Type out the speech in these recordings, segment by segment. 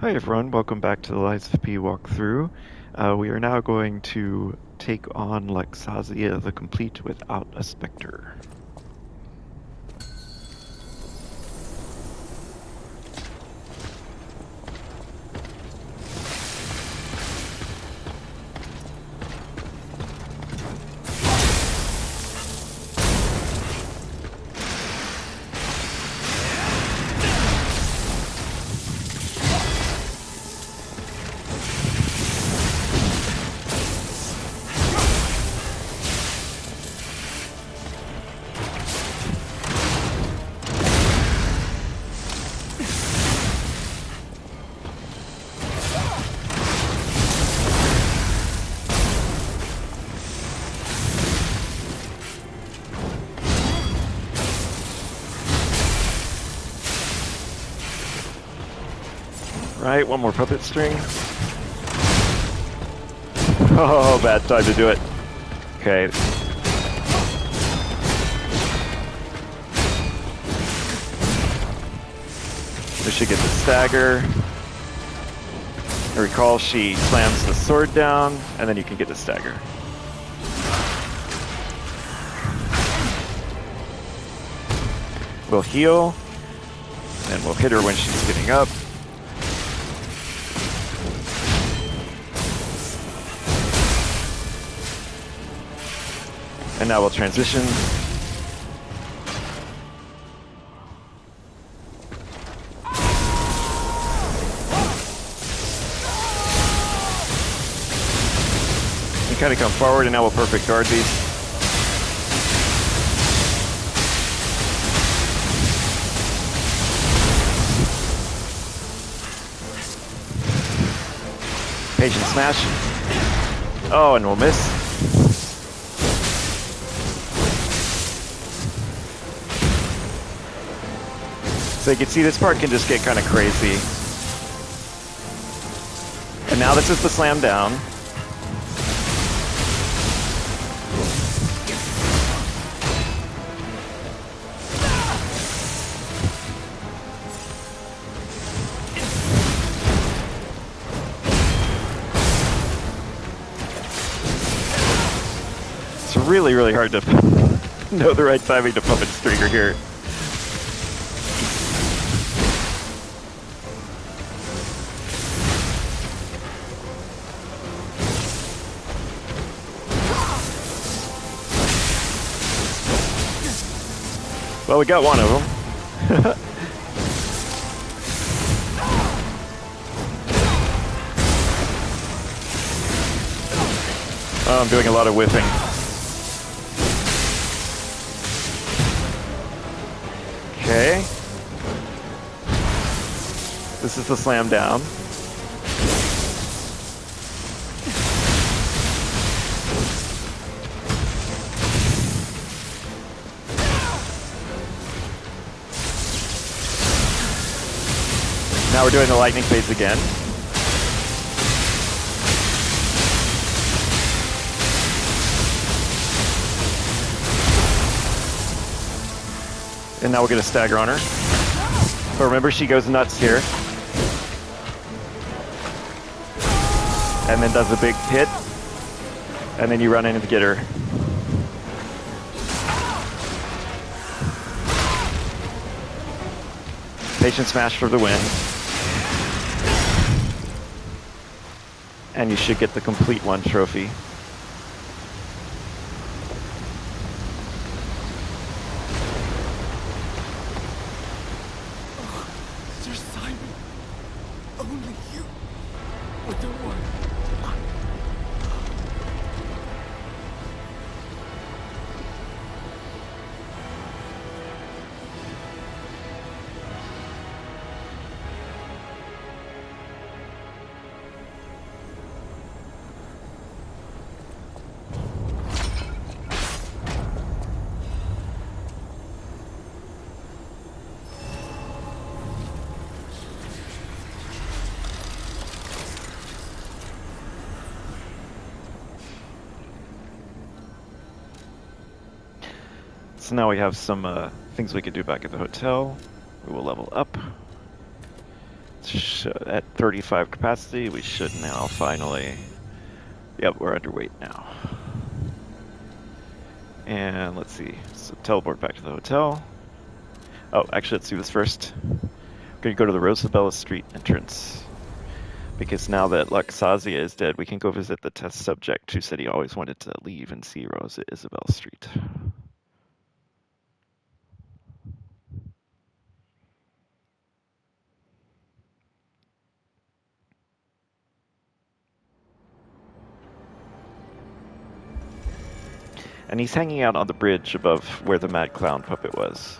Hi everyone, welcome back to the Lies of P walkthrough. We are now going to take on Laxasia the Complete without a Spectre. Right, one more puppet string. Oh, bad time to do it. Okay. We should get the stagger. I recall she slams the sword down, and then you can get the stagger. We'll heal, and we'll hit her when she's getting up. And now we'll transition. And kind of come forward, and now we'll perfect guard these. Patient smash. Oh, and we'll miss. So you can see this part can just get kind of crazy. And now this is the slam down. It's really, really hard to know the right timing to puppet stringer here. Well, we got one of them. Oh, I'm doing a lot of whiffing. Okay. This is the slam down. Now we're doing the lightning phase again. And now we'll get a stagger on her. But remember, she goes nuts here. And then does a big hit. And then you run in and get her. Patient smash for the win. And you should get the complete one trophy. Sir Simon, only you. But don't worry. So now we have some things we could do back at the hotel. We will level up. Let's At 35 capacity, we should now finally... Yep, we're underweight now. And let's see. So teleport back to the hotel. Oh, actually, let's do this first. We're going to go to the Rosabella Street entrance. Because now that Laxasia is dead, we can go visit the test subject who said he always wanted to leave and see Rosa Isabel Street. And he's hanging out on the bridge above where the Mad Clown puppet was.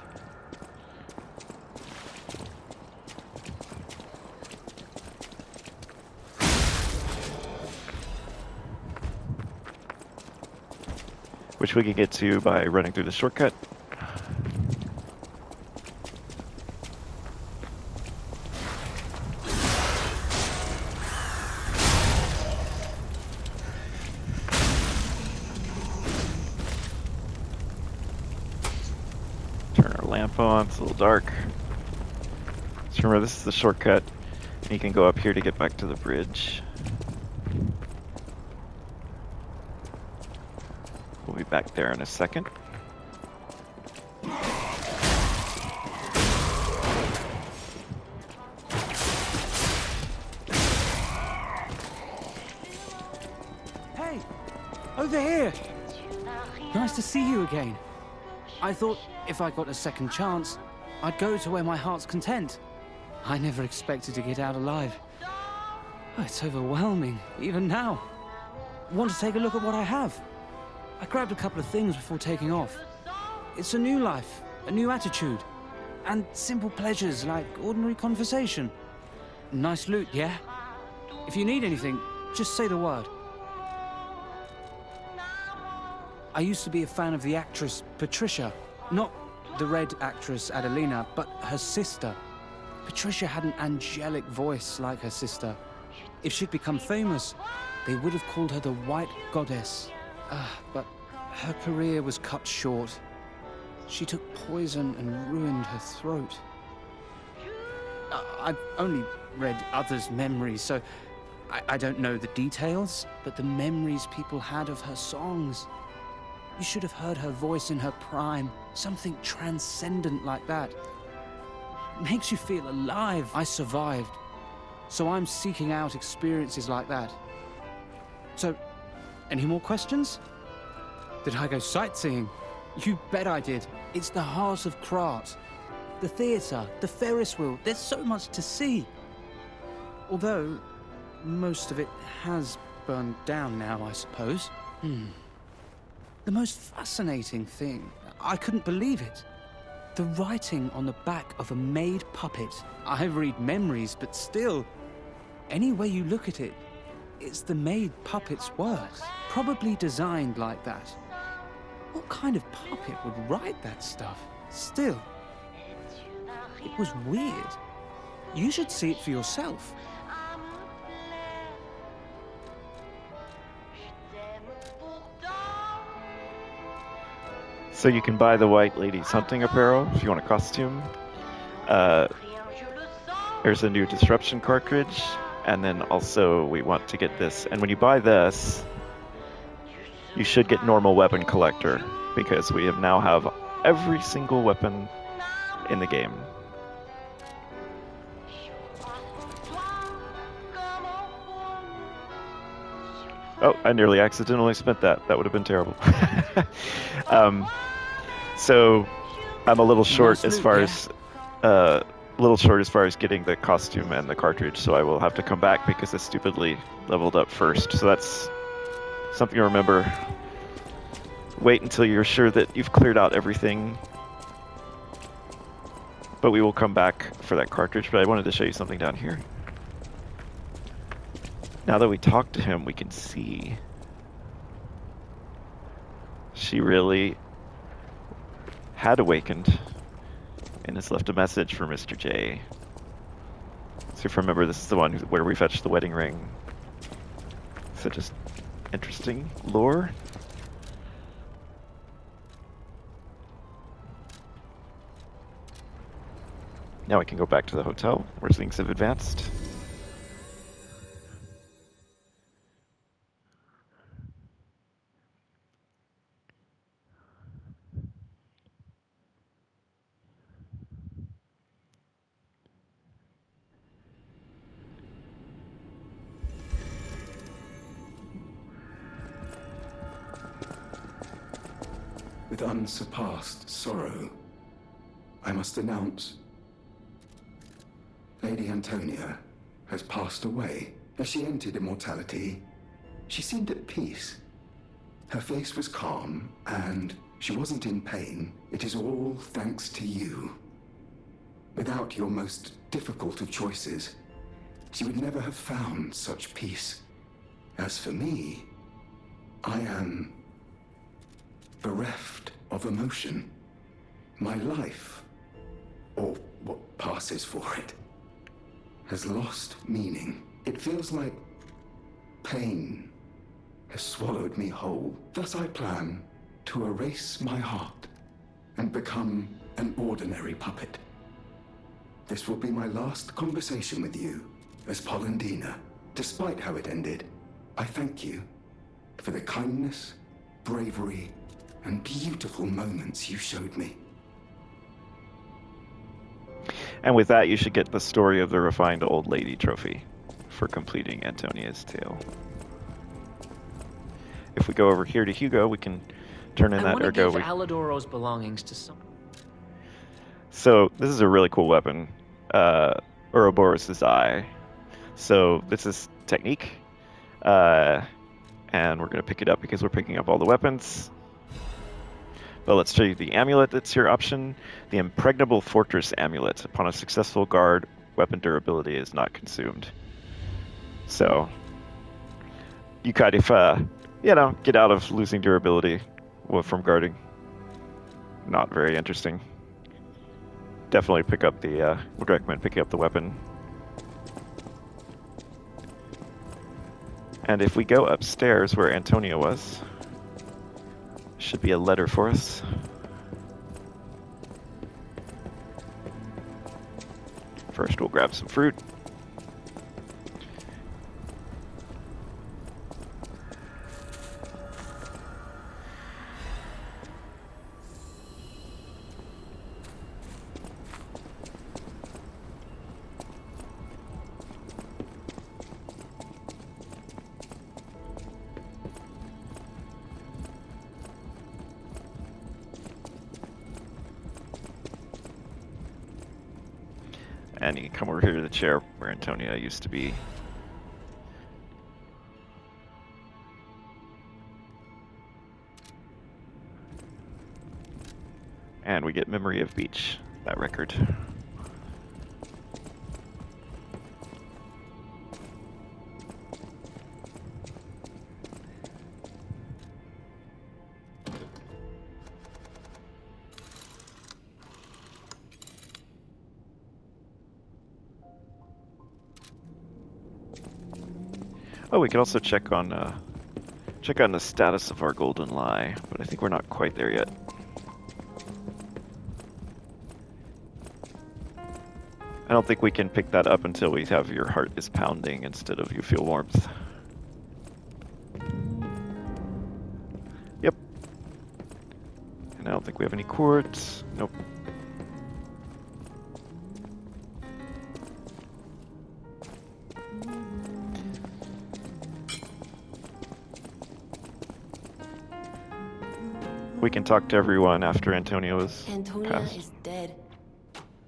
Which we can get to by running through the shortcut. Turn our lamp on, it's a little dark. So remember, this is the shortcut. And you can go up here to get back to the bridge. We'll be back there in a second. Hey! Over here! Nice to see you again. I thought if I got a second chance, I'd go to where my heart's content. I never expected to get out alive. Oh, it's overwhelming, even now. Want to take a look at what I have? I grabbed a couple of things before taking off. It's a new life, a new attitude, and simple pleasures like ordinary conversation. Nice loot, yeah? If you need anything, just say the word. I used to be a fan of the actress Patricia. Not the red actress Adelina, but her sister. Patricia had an angelic voice like her sister. If she'd become famous, they would have called her the White Goddess. But her career was cut short. She took poison and ruined her throat. I've only read others' memories, so I don't know the details, but the memories people had of her songs. You should have heard her voice in her prime, something transcendent like that. It makes you feel alive. I survived, so I'm seeking out experiences like that. So, any more questions? Did I go sightseeing? You bet I did. It's the heart of Krat. The theatre, the Ferris wheel, there's so much to see. Although, most of it has burned down now, I suppose. The most fascinating thing, I couldn't believe it. The writing on the back of a made puppet. I read memories, but still, any way you look at it, it's the made puppet's words. Probably designed like that. What kind of puppet would write that stuff? Still, it was weird. You should see it for yourself. So you can buy the White Lady's hunting apparel if you want a costume. There's a new disruption cartridge, and then also we want to get this. And when you buy this, you should get normal weapon collector, because we now have every single weapon in the game. Oh, I nearly accidentally spent that. That would have been terrible. So I'm a little short as far as getting the costume and the cartridge, so I will have to come back because I stupidly leveled up first. So that's something to remember. Wait until you're sure that you've cleared out everything. But we will come back for that cartridge, but I wanted to show you something down here. Now that we talked to him, we can see she really had awakened and has left a message for Mr. J. So if you remember, this is the one where we fetched the wedding ring. So just interesting lore. Now we can go back to the hotel where things have advanced. With unsurpassed sorrow, I must announce Lady Antonia has passed away. As she entered immortality, she seemed at peace. Her face was calm, and she wasn't in pain. It is all thanks to you. Without your most difficult of choices, she would never have found such peace. As for me, I am bereft of emotion. My life, or what passes for it, has lost meaning. It feels like pain has swallowed me whole. Thus I plan to erase my heart and become an ordinary puppet. This will be my last conversation with you as Polendina. Despite how it ended, I thank you for the kindness, bravery, and beautiful moments you showed me. And with that, you should get the Story of the Refined Old Lady trophy for completing Antonia's tale. If we go over here to Hugo, we can turn in that I ergo. want to give Alidoro's belongings to someone. So this is a really cool weapon, Ouroboros' Eye. So this is technique, and we're going to pick it up because we're picking up all the weapons. But let's show you the amulet that's your option. The Impregnable Fortress Amulet. Upon a successful guard, weapon durability is not consumed. So you kind of, get out of losing durability from guarding. Not very interesting. Definitely pick up the, would recommend picking up the weapon. And if we go upstairs where Antonia was, should be a letter for us. First, we'll grab some fruit. And you can come over here to the chair where Antonia used to be. And we get Memory of Beach, that record. Oh, we could also check on the status of our golden lie, but I think we're not quite there yet. I don't think we can pick that up until we have your heart is pounding instead of you feel warmth. Yep. And I don't think we have any quartz. Nope. We can talk to everyone after Antonia was Antonia passed. is dead.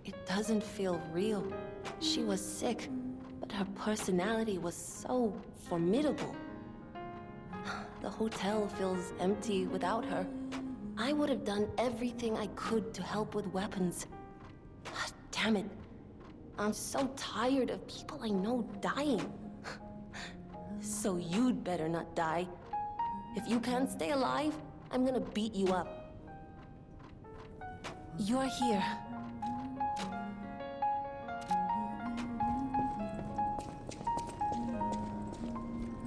It doesn't feel real. She was sick, but her personality was so formidable. The hotel feels empty without her. I would have done everything I could to help with weapons. Damn it. I'm so tired of people I know dying. So you'd better not die. If you can't stay alive, I'm gonna beat you up. You're here.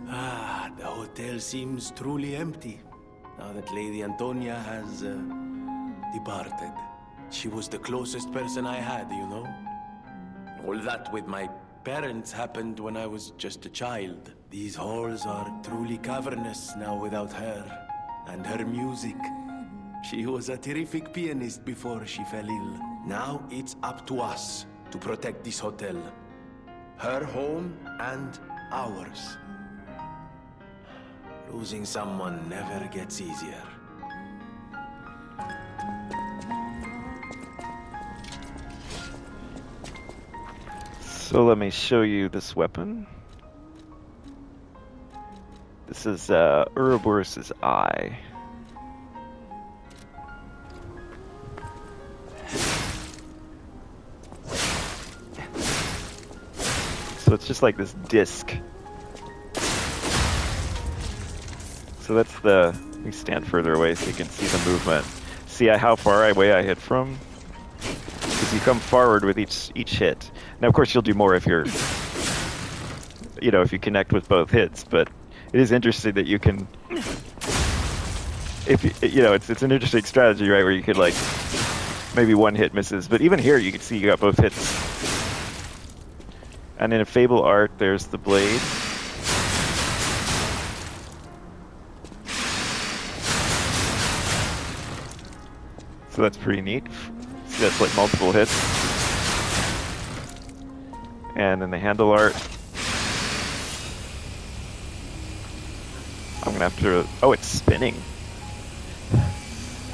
Ah, the hotel seems truly empty now that Lady Antonia has departed. She was the closest person I had, you know? All that with my parents happened when I was just a child. These halls are truly cavernous now without her. And her music. She was a terrific pianist before she fell ill. Now it's up to us to protect this hotel. Her home and ours. Losing someone never gets easier. So let me show you this weapon. This is Ouroboros' eye. So it's just like this disc. So that's the... Let me stand further away so you can see the movement. See how far away I hit from? Because you come forward with each hit. Now, of course, you'll do more if you're... You know, if you connect with both hits, but it is interesting that you can... If you know, it's an interesting strategy, right, where you could, like, maybe one hit misses, but even here you can see you got both hits. And in a Fable art, there's the blade. So that's pretty neat. See, that's like multiple hits. And then the handle art. I'm gonna have to... Oh, it's spinning.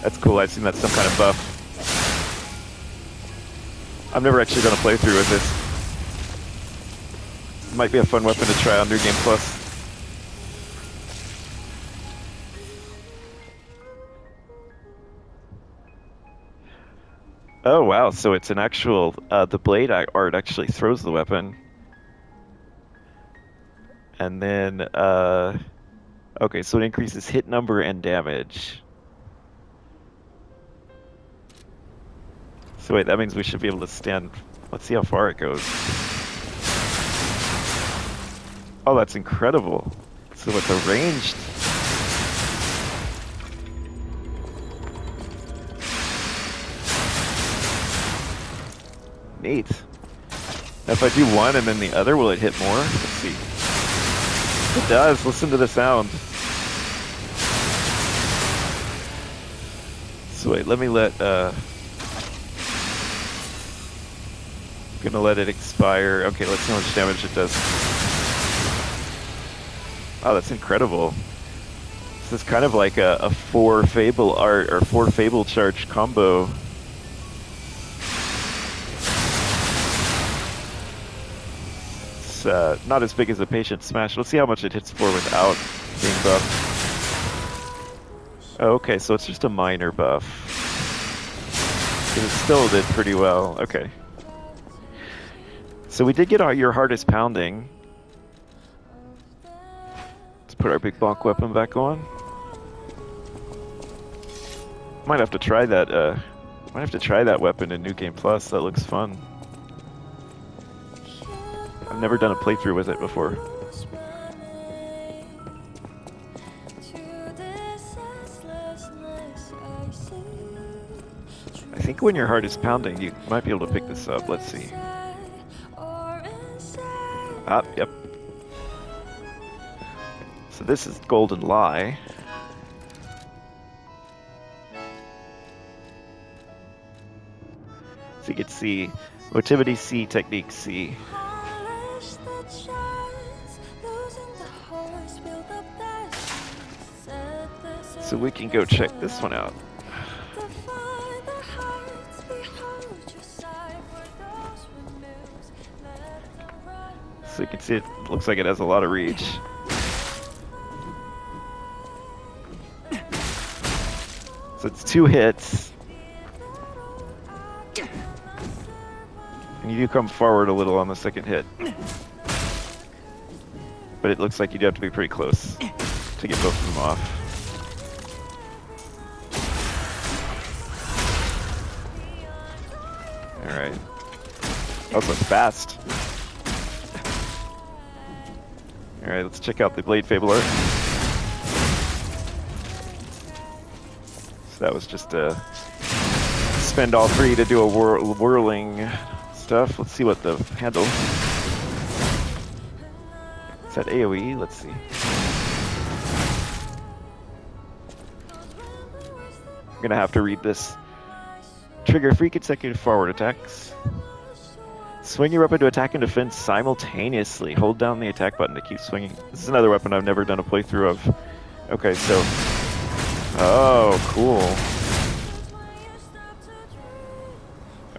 That's cool. I assume that's some kind of buff. I've never actually done a playthrough with this. Might be a fun weapon to try on New Game Plus. Oh wow, so it's an actual, the blade art actually throws the weapon. And then, okay, so it increases hit number and damage. So wait, that means we should be able to stand, let's see how far it goes. Oh, that's incredible. So it's a ranged... Neat. Now if I do one and then the other, will it hit more? Let's see. It does. Listen to the sound. So wait, let me let... I'm gonna let it expire. Okay, let's see how much damage it does. Oh, that's incredible. This is kind of like a 4 Fable art or 4 Fable charge combo. It's not as big as a Patient Smash. Let's see how much it hits for without being buffed. Oh, okay, so it's just a minor buff. But it still did pretty well. Okay. So we did get your hardest pounding. Put our big bonk weapon back on. Might have to try that. Might have to try that weapon in New Game Plus. That looks fun. I've never done a playthrough with it before. I think when your heart is pounding, you might be able to pick this up. Let's see. Ah, yep. So this is Golden Lie. So you can see Motivity C, Technique C. So we can go check this one out. So you can see it looks like it has a lot of reach. So it's 2 hits. And you do come forward a little on the second hit. But it looks like you'd have to be pretty close to get both of them off. Alright. Oh, so it's fast. Alright, let's check out the Blade Fable art. So that was just spend all 3 to do a whirling stuff. Let's see what the handle. Is that AoE? Let's see. I'm gonna have to read this. Trigger 3 consecutive forward attacks. Swing your weapon to attack and defend simultaneously. Hold down the attack button to keep swinging. This is another weapon I've never done a playthrough of. Okay, so... Oh, cool.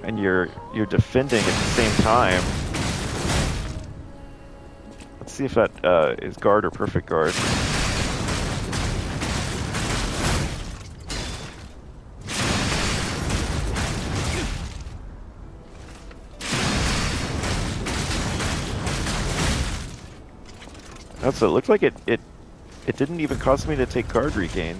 And you're defending at the same time. Let's see if that is guard or perfect guard. So it looked like it didn't even cost me to take guard regain.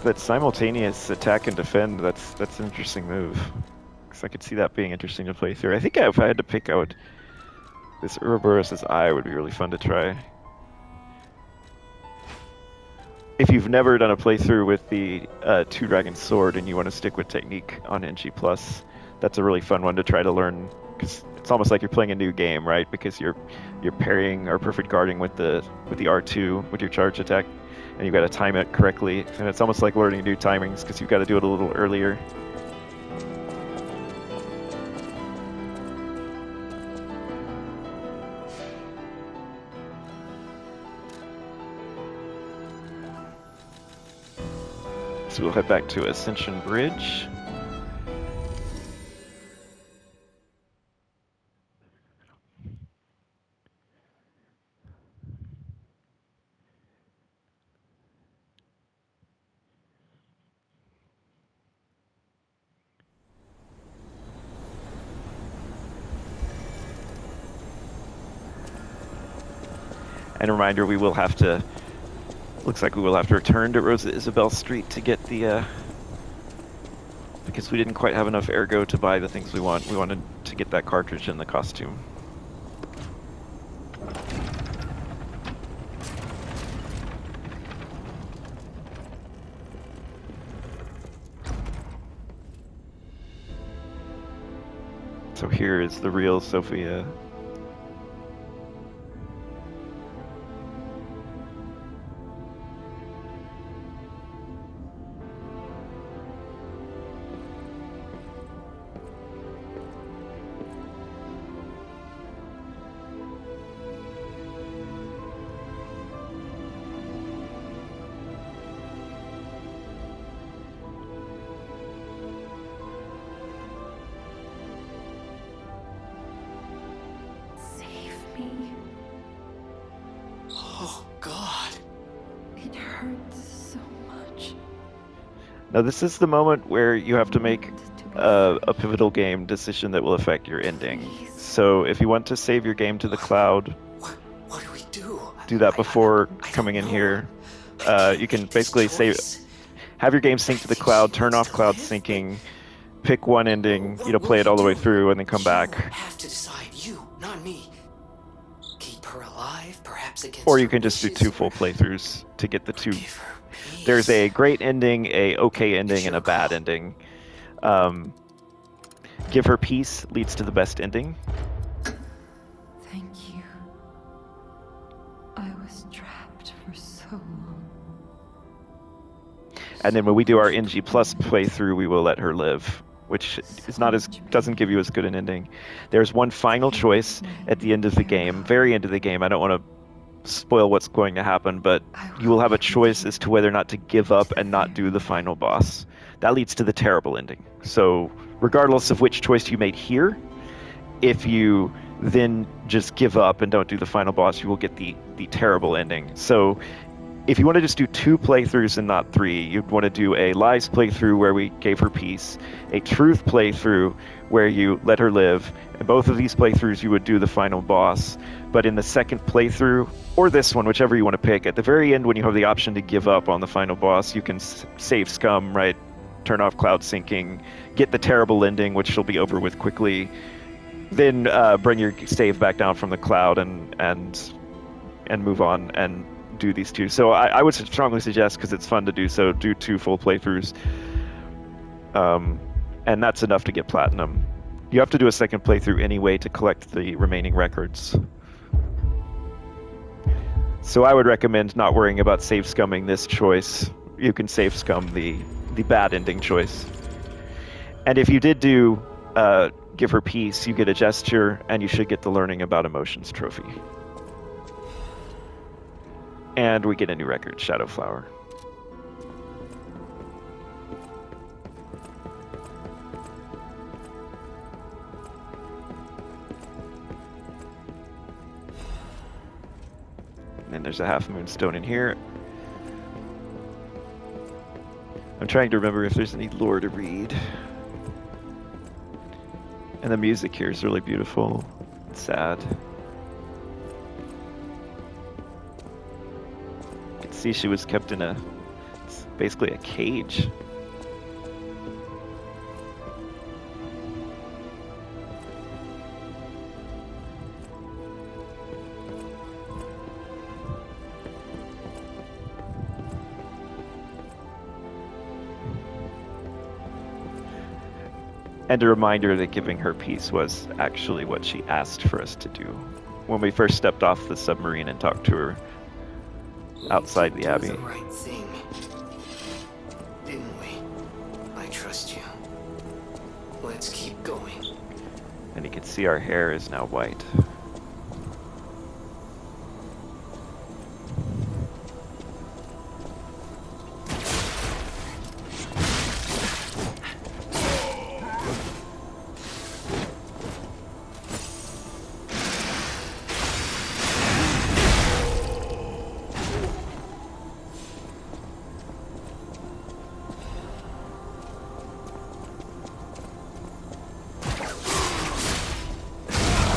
That simultaneous attack and defend, that's an interesting move. Because I could see that being interesting to play through. I think if I had to pick out this Ouroboros' Eye would be really fun to try. If you've never done a playthrough with the Two Dragon Sword and you want to stick with technique on NG+, that's a really fun one to try to learn, because it's almost like you're playing a new game, right? Because you're parrying or perfect guarding with the R2 with your charge attack, and you've got to time it correctly, and it's almost like learning new timings because you've got to do it a little earlier. So we'll head back to Ascension Bridge. And a reminder, we will have to... Looks like we will have to return to Rosa Isabel Street to get the, because we didn't quite have enough ergo to buy the things we want. We wanted to get that cartridge and the costume. So here is the real Sophia. Now this is the moment where you have to make a pivotal game decision that will affect your ending. So if you want to save your game to the cloud, what do we do? Do that before coming in here. You can basically have your game sync to the cloud, turn off cloud syncing, pick one ending, play it all the way through, and then come back. Have to decide, you, not me. Keep her alive, perhaps against or you can just do 2 full playthroughs to get the 2. There's a great ending, a okay ending, and a bad ending. Give her peace leads to the best ending. Thank you. I was trapped for so long. And then when we do our NG Plus playthrough, we will let her live, which is doesn't give you as good an ending. There's one final choice at the end of the game, very end of the game. I don't want to spoil what's going to happen, but you will have a choice as to whether or not to give up and not do the final boss. That leads to the terrible ending. So regardless of which choice you made here, if you then just give up and don't do the final boss, you will get the terrible ending. So if you want to just do 2 playthroughs and not 3, you'd want to do a lies playthrough where we gave her peace, a truth playthrough where you let her live. In both of these playthroughs, you would do the final boss. But in the second playthrough, or this one, whichever you want to pick, at the very end when you have the option to give up on the final boss, you can save scum, right? Turn off cloud syncing, get the terrible ending, which will be over with quickly, then bring your save back down from the cloud and and move on and do these two. So I would strongly suggest, because it's fun to do so, do 2 full playthroughs. And that's enough to get platinum. You have to do a second playthrough anyway to collect the remaining records. So I would recommend not worrying about save scumming this choice. You can save scum the bad ending choice. And if you did do Give Her Peace, you get a gesture, and you should get the Learning About Emotions trophy. And we get a new record, Shadow Flower. And then there's a half moon stone in here. I'm trying to remember if there's any lore to read. And the music here is really beautiful. It's sad. You can see she was kept in it's basically a cage. And a reminder that giving her peace was actually what she asked for us to do when we first stepped off the submarine and talked to her outside the Abbey. We did the right thing, didn't we? I trust you. Let's keep going. And you can see our hair is now white.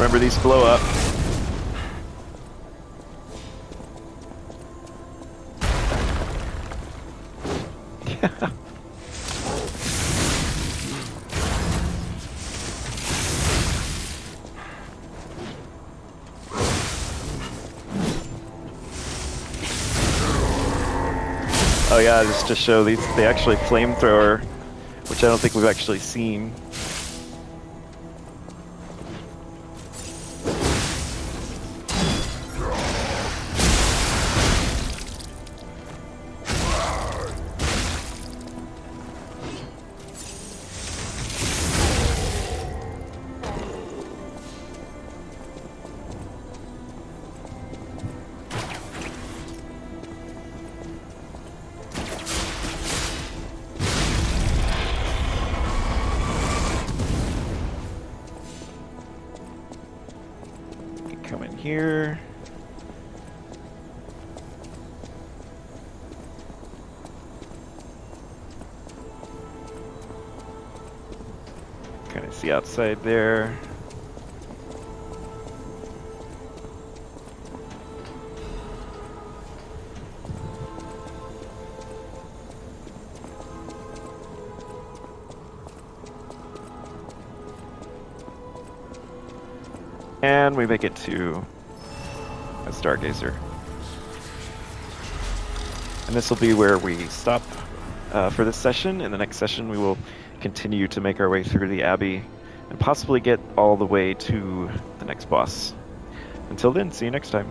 Remember, these blow up. Oh yeah, just to show these, they actually flamethrower, which I don't think we've actually seen. Come in here. Kind of see outside there. And we make it to a Stargazer. And this will be where we stop for this session. In the next session, we will continue to make our way through the Abbey and possibly get all the way to the next boss. Until then, see you next time.